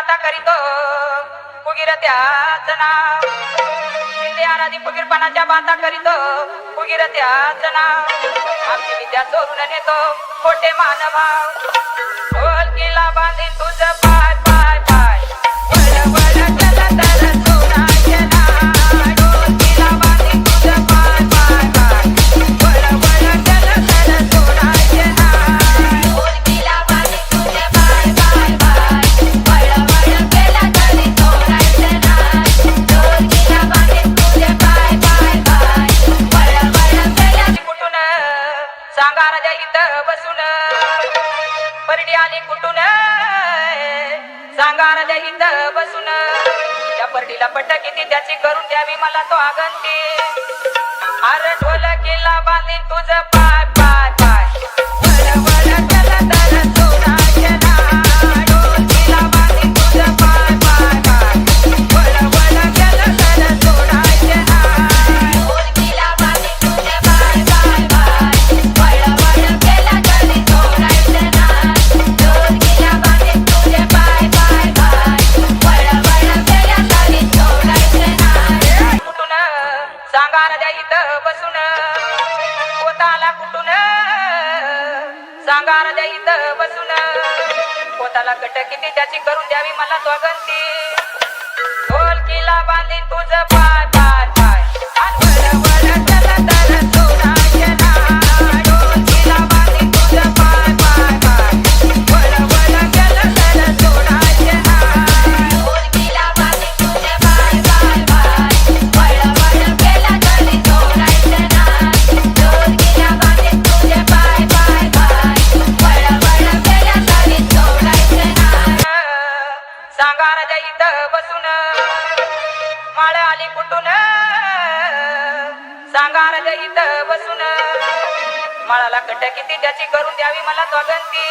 बाता करीतो फुगीर त्याच नाव शिंदे आराधी फुगीरपणाच्या बाता करीतो फुगीर त्याच नाव आमची विद्या चोरून नेतो खोटे मानभाव ढोलकीला बांधीन तुझं पाय पाय पाय वळ वळ केलं तर सोडायचे नाही ढोलकीला बांधीन तुझं पाय पाय पाय वळ वळ केलं तर सोडायचे नाही ढोलकीला बांधीन तुझे पाय पाय पाय वळ वळ केलं तरी सोडायचं नाही ढोलकीला बांधीन तुझे पाय पाय पाय वळ वळ केलं कुठून सांगा राजा इथं बसून परडी आली कुठून सांगा राजा इथं बसून त्या परडीला पट्ट किती त्याची करून द्यावी मला तो आगंती अरे ढोलकीला बांधीन तुझं पाय पाय पाय वळ वळ केलं तर सोडायचे नाही ढोलकीला बांधीन तुझं पाय पाय पाय वळ वळ केलं तर सोडायचे नाही ढोलकीला बांधीन तुझे पाय पाय पाय वळ वळ केलं तरी सोडायचं नाही ढोलकीला बांधीन तुझे पाय पाय पाय वळ वळ केलं तरी सोडायचं नाही कुठून सांगा राजा इथं बसून पोताला कुठून सांगा राजा इथं बसून पोताला कट किती त्याची करून द्यावी मला स्वागंती ढोलकीला बांधीन तुझं पाय पाय पाय आणि वळ वळ केलं तर सोडायचे नाही ढोलकीला बांधीन तुझं पाय पाय पाय वळ वळ केलं तर सोडायचे नाही ढोलकीला बांधीन तुझे पाय पाय पाय वळ वळ केलं तरी सोडायचं नाही ढोलकीला बांधीन तुझे पाय पाय पाय वळ वळ केलं तरी सोडायचं नाही सांगा राजा इथं बसून माळ आली कुठून सांगा राजा इथं बसून माळाला कट किती त्याची करून द्यावी मला स्वागंती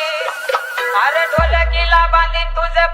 अरे ढोलकीला बांधीन तुझं